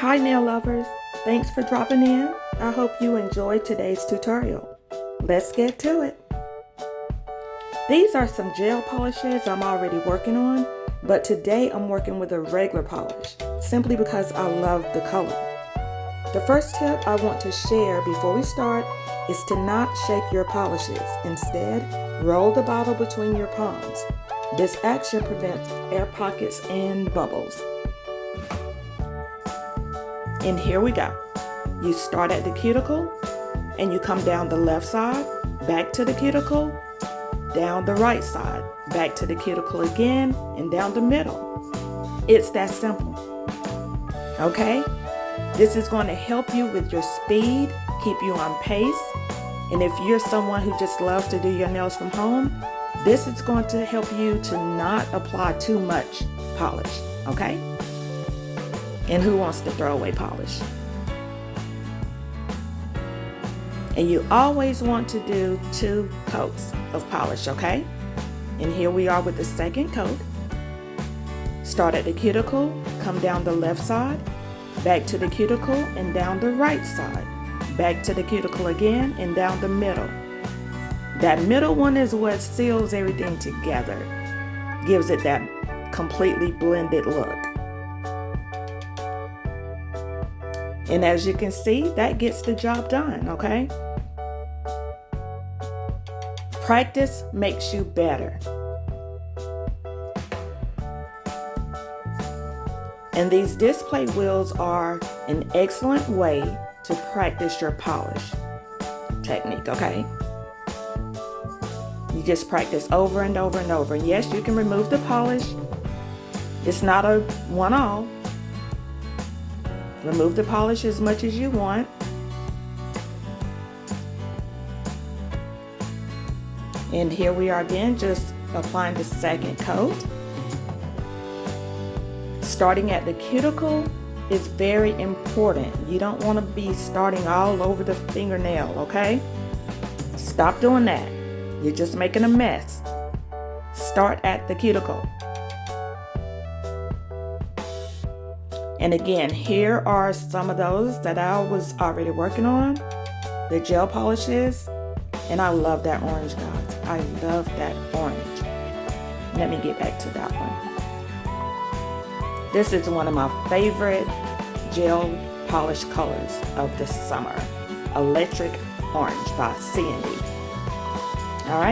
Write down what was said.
Hi nail lovers, thanks for dropping in. I hope you enjoyed today's tutorial. Let's get to it. These are some gel polishes I'm already working on, but today I'm working with a regular polish, simply because I love the color. The first tip I want to share before we start is to not shake your polishes. Instead, roll the bottle between your palms. This action prevents air pockets and bubbles. And here we go. You start at the cuticle and you come down the left side, back to the cuticle, down the right side, back to the cuticle again, and down the middle. It's that simple. Okay? This is going to help you with your speed, keep you on pace, and if you're someone who just loves to do your nails from home, this is going to help you to not apply too much polish, okay? And who wants to throw away polish? And you always want to do 2 coats of polish, okay? And here we are with the second coat. Start at the cuticle, come down the left side, back to the cuticle and down the right side, back to the cuticle again and down the middle. That middle one is what seals everything together, gives it that completely blended look. And as you can see, that gets the job done, okay? Practice makes you better. And these display wheels are an excellent way to practice your polish technique, okay? You just practice over and over and over. And yes, you can remove the polish. It's not a one-all. Remove the polish as much as you want. And here we are again, just applying the second coat. Starting at the cuticle is very important. You don't want to be starting all over the fingernail, okay? Stop doing that. You're just making a mess. Start at the cuticle. And again, here are some of those that I was already working on. The gel polishes. And I love that orange, guys. I love that orange. Let me get back to that one. This is one of my favorite gel polish colors of the summer. Electric Orange by C&D. All right.